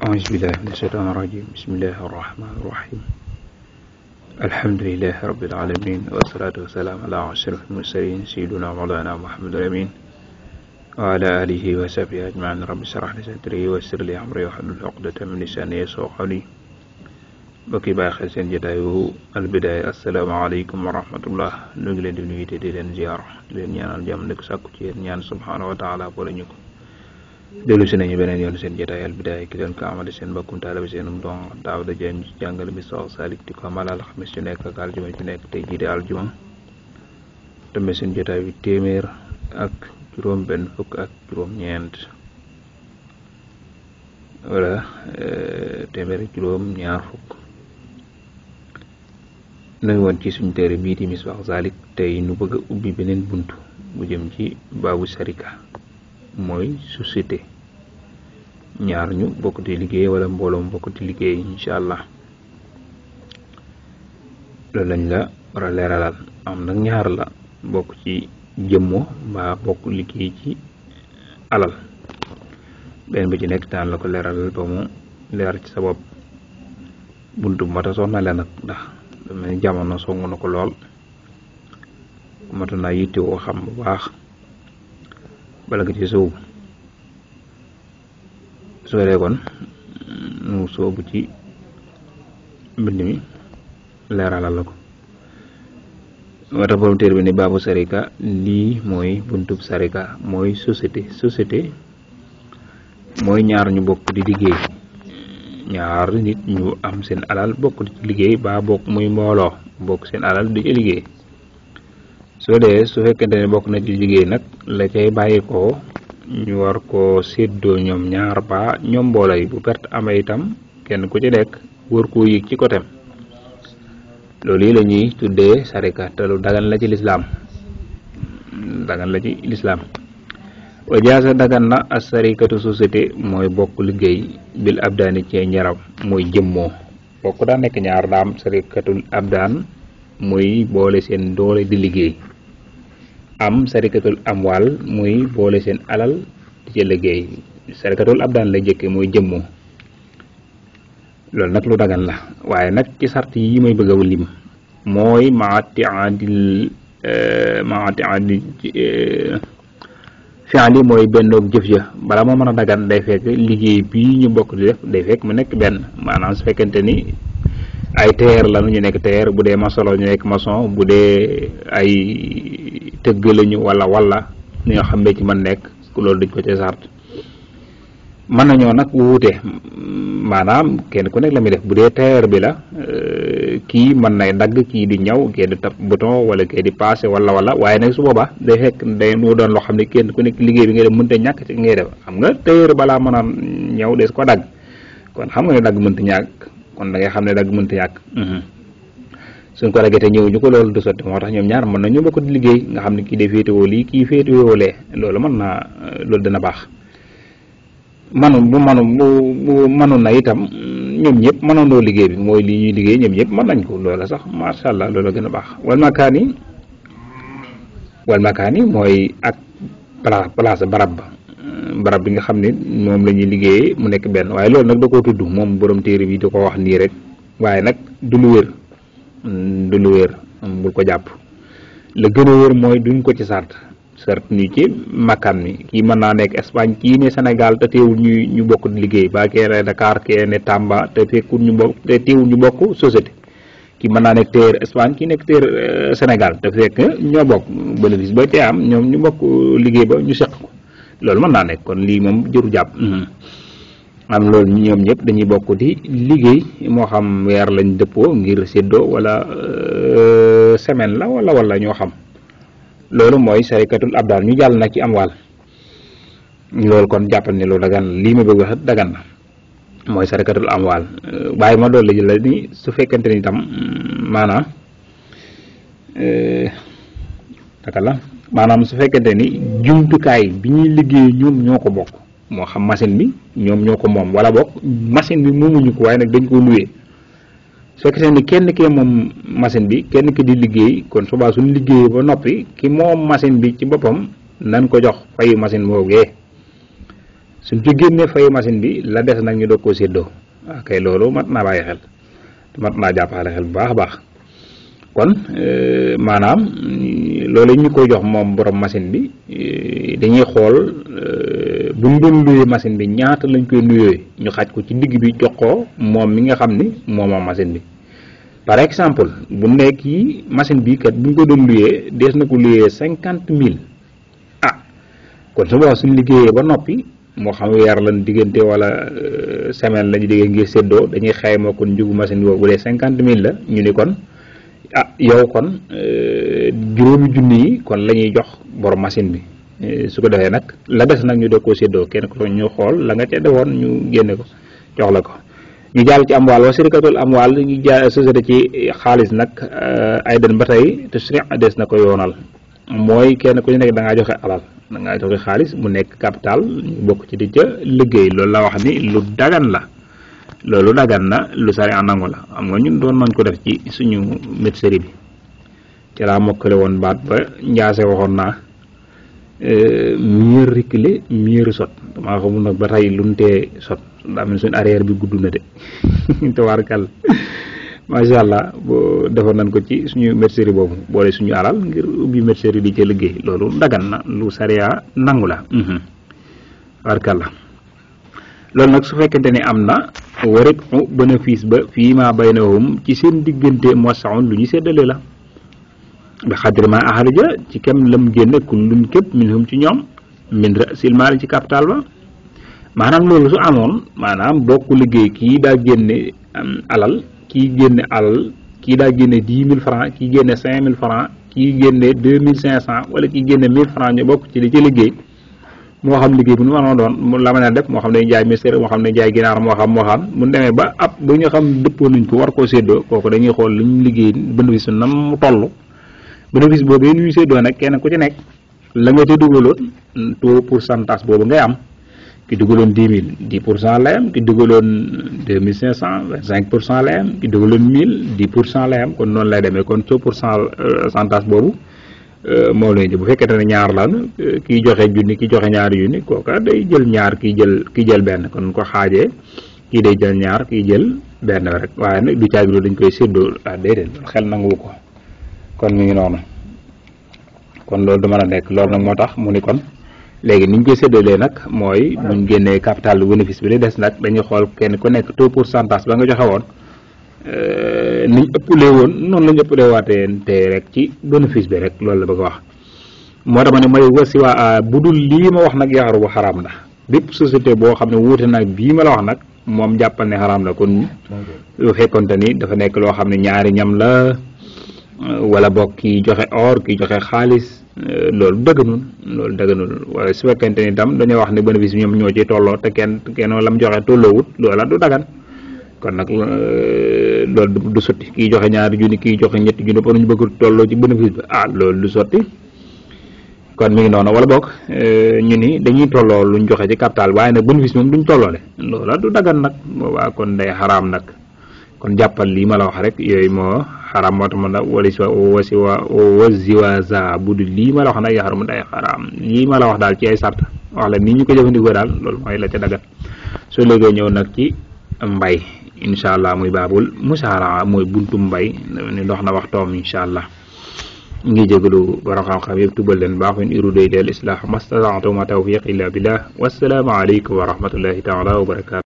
أعوذ بالله من الشيطان الرجيم بسم الله الرحمن الرحيم الحمد لله رب العالمين والصلاة والسلام على أشرف المرسلين سيدنا مولانا محمد الأمين وعلى آله وصحبه أجمعين رب اشرح لي صدري ويسر لي أمري واحلل عقدة من لساني يفقهوا قولي bokki bàyyi xel seen jotaayu albidaaya asalaamaaleykum wa rahmatullah ñu ngi leen di nuyu te di leen ziar di leen ñaanal jàmm nekk sàkku ci yéen ñaan subhaanahu wa taala boole ñu ko dellu si nañu beneen yoon seen jotaay albidaaya ki leen ko amale seen mbokkum taalibe seenum don Daawuda Jeen ci jàngale mi sax salik di ko amalal alxames ci nekk ak aljuma ci nekk tey jii di aljuma tamit seen jotaay bi téeméer ak juróom benn fukk ak juróom ñeent wala téeméer ak juróom ñaar fukk nañu woon ci suñu téere bii di Misbah Salik tey nu bëgg a ubbi beneen buntu bu jëm ci baabu sarika mooy société ñaar ñu bokk di liggéey wala mbooloo mu bokk di liggéey incha allah loolu lañ la war a leeralal am nag ñaar la bokk ci jëmmo mbaa bokk liggéey ci alal benn bi ci nekk daan la ko leeralal ba mu leer ci sa bopp buntu bu mata soxna la nag ndax mais jamono songu na ko lool matu naa yitte woo xam bu baax bala nga ci soobu soo dee kon nu soobu ci mbind mi leeralal la ko moo tax borom téere bi ni baabu sarika lii mooy buntub sarika mooy société mooy ñaar ñu bokk di liggéey ñaar nit ñu am seen alal bokk ci liggéey ba bokk muy mbooloo bokk seen alal di ci liggéey soo dee su fekkente ne bokk na ci liggéey nag la cay bàyyi ko ñu war ko séddoo ñoom ñaar ba ñoom mbooloo yi bu perte amee itam kenn ku ci nekk war koo yëg ci côté loolu yi la ñuy tuddee sarika te lu dagan la ci lislaam wa jaasa dagan na as sarikatu société mooy bokk liggéey bil abdaani ci ñaraw mooy jëmmoo bokk daa nekk ñaar daam sarikatul abdaan muy boole seen doole di liggéey am sarikatul amwal muy boole seen alal di ci liggéey sarikatul abdaan lay jëkke mooy jëmmoo loolu nag lu dagan la waaye nag ci sart yi may bëgg a lim mooy maati adil fi'li mooy bennoog jëf ja bala moo mën a dagan day fekk liggéey bii ñu bokk di def day fekk mu nekk benn maanaam su fekkente ni ay teer la ñu nekk teer bu dee maçon la ñu nekk maçon bu dee ay tëgg lañu wala li nga xam ne ci mën nekk loolu dañ ko ci sart mën nañoo nag wuute maanaam kenn ku nekk la muy def bu dee teer bi la kii mën nay dagg kii di ñaw kii di tap bouton wala kii di passé wala waaye nag su boobaa day fekk day moo doon loo xam ne kenn ku nekk liggéey bi ngay def mënta ñàkk ci ngay def xam nga teer balaa mën a ñaw des ko dagg kon xam nga ne dagg mënta ñàkk kon da ngay xam ne dagg mënta ñàkk suñ ko daggee te ñëw ñu ko loolu du sotti moo tax ñoom ñaar mën nañu bokk di liggéey nga xam ne kii day féetewoo lii kii féetewoo lee loolu mën naa loolu dina baax manu na itam ñoom ñëpp mënandoo liggéey bi mooy li ñuy liggéey ñoom ñëpp mën nañ ko loola sax macha allah loola gën a baax wal makaani mooy ak place barab bi nga xam ne moom la ñuy liggéeyee mu nekk benn waaye loolu nag da koo tudd moom borom téere bi da ko wax nii rek waaye nag du lu wér bul ko jàpp la gën a wér mooy duñ ko ci sart ni ci makkaan mi kii mën naa nekk Espagne kii ne Sénégal te teewul ñu bokk di liggéey ba kee ne Dakar kee ne Tamba te fekkul ñu bokk te teewul ñu bokk société kii mën naa nekk téer Espagne kii nekk téer Sénégal te fekk ñoo bokk bénéfice ba cee am ñoom ñu bokk liggéey ba ñu seq ko loolu mën naa nekk kon lii moom jëru jàpp am loolu ñoom ñëpp dañuy bokk di liggéey moo xam weer lañ dëppoo ngir séddoo wala semaine la wala ñoo xam loolu mooy sarikatul abdaan ñu jàll nag ci amwaal loolu kon jàppal ne lu dagan lii ma bëgg wax dagan na mooy sarikatul amwaal bàyyi ma doon la jël ni su fekkente ni tam maanaam su fekkente ni jumtukaay bi ñuy liggéey ñoom ñoo ko bokk moo xam machine bi ñoom ñoo ko moom wala bokk machine bi moomuñu ko waaye nag dañ ko luwee su fekkee ni kenn ki moom machine bi kenn ki di liggéey kon subaa suñu liggéeyee ba noppi ki moom machine bi ci boppam nañ ko jox fayu machine boogee suñ ci génnee fay machine bi la des nag ñu doog koo séddoo waaw kay loolu mat naa bàyyi xel mat naa jàppale xel bu baax a baax kon maanaam loolu ñu koy jox moom borom machine bi dañuy xool bu ñu doon luyee machine bi ñaata lañ koy nuyee ñu xaaj ko ci digg bi jox ko moom mi nga xam ni moom machine bi par exemple bu nekk yi machine bi kat bu ñu ko doon luyee dees na ko luyee 50 000 kon su boobaa suñ liggéeyee ba noppi moo xam weer lan diggante wala semaine lañu diggee ngir séddoo dañuy xayma kon njugu machine boobu bu dee 50 000 la ñu ni kon yow kon juróomi junni yi kon la ñuy jox borom machine bi su ko defee nag la des nag ñu dee koo séddoo kenn ko ñu xool la nga ca defoon ñu génne ko jox la ko ñu jàll ci amwaal wa sirikatul amwaal ñu jaay société ci xaalis nag ay den ba tey te suri des na ko yoonal mooy kenn ku ñu nekk da ngaa joxe alal da ngaa joxe xaalis mu nekk capital ñu bokk ci di ca liggéey loolu la wax ni lu dagan la loolu dagan na lu sari nangu la xam nga ñun doon nañ ko def ci suñu médecine bi ci laa mokkale woon baat ba njaase waxoon naa mieux reculer mieux sot damaa xamul nag ba tey lu mu tee sot daa mel suñu arrière bi gudd na de tabaarkal macha allah boo defoon nañ ko ci suñu médecine boobu boole suñu alal ngir ubbi médecine di ca liggéey loolu dagan na lu sariya nangu la tabaarkal loolu nag su fekkente ni am na warit bénéfice ba fii ma baynahum ci seen diggante mosaon lu ñu séddale la bi xadri ma axarija ci kem lam génne kullun képp minhum ci ñoom min rasil maal ci capital ba maanaam loolu su amoon maanaam bokk liggéey kii daa génne alal kii génne alal kii daa génne 10 000 francs kii génne 5 000 francs kii génne 2500 wala kii génne 1000 francs ñu bokk ci li ci liggéey moo xam liggéey bu ñu mënoon doon la mën a def moo xam ne jaay misère moo xam ne jaay ginaar moo xam bu ñu demee ba ab bu ñu xam dëppoo nañ ko war koo séddoo kooku dañuy xool li ñu liggéey bénéfice su nam mu toll bénéfice boobu yéen ñuy séddoo nag kenn ku ci nekk la nga ca dugaloon taux pourcentage boobu ngay am ki dugaloon 10 000 10% lay am ki dugaloon 2500 25% lay am ki dugaloon 1000 10% lay am kon noonu lay demee kon taux pourcentage boobu moo lay bu fekkente ne ñaar lan kiy joxe junni ki joxe ñaari junni kooka day jël ñaar ki jël benn kon ko xaajee kii day jël ñaar kii jël benn rek waaye nag du caagiro dañ koy séddoo déedéet xel nangu ko kon mi ngi noonu kon loolu du mën a nekk loolu nag moo tax mu ni kon léegi ni ñu koy séddalee nag mooy buñ génnee capital bu bénéfice bi di des nag dañuy xool kenn ku nekk taux pourcentage ba nga joxe woon niñ ëppalee woon noonu lañu ëppalee waatee te rek ci bénéfice bi rek loolu la bëgg a wax moo tax ma ne may wasi waa bu dul lii ma wax nag yaxaru bu xaraam la bépp société boo xam ne wuute nag bii ma la wax nag moom jàppal ne xaraam la kon lu fekkonte ni dafa nekk loo xam ne ñaari ñam la wala boog kii joxe or kii joxe xaalis loolu dëgganul waaye su fekkente ni tam dañoo wax ne bénéfice bi ñoom ñoo ci tolloo te kenn lam joxe tolloowut loola du dagan kon nag loolu du sotti kii joxe ñaari junni kii joxe ñetti junni ba ñu bëgg tolloo ci bénéfice bi loolu du sotti kon mi ngi noonu wala boog ñu ni dañuy tolloo luñ joxe ci capital waaye nag bénéfice moom duñ tolloole loola du dagan nag boobaa kon day xaraam nag kon jàppal lii ma la wax rek yooyu moo xaraam moo tax man nag wasiwaza bu dul lii ma la wax nag yaxaram day xaraam lii ma la wax daal ci ay sart wax la nii ñu ko jëfandikoo daal loolu mooy la ca dagan soo léegi ñëw nag ci mbay incha allah muy baabul musaara mooy buntu mbay ni dox na waxtoom incha allah ngi jégalu borom xam-xam yëpp tubal leen baax in uriidu illa al-islaah mastata'tu ma tawfiiqi illa billah wassalaamu aleykum wa rahmatullahi taala wa barakaatu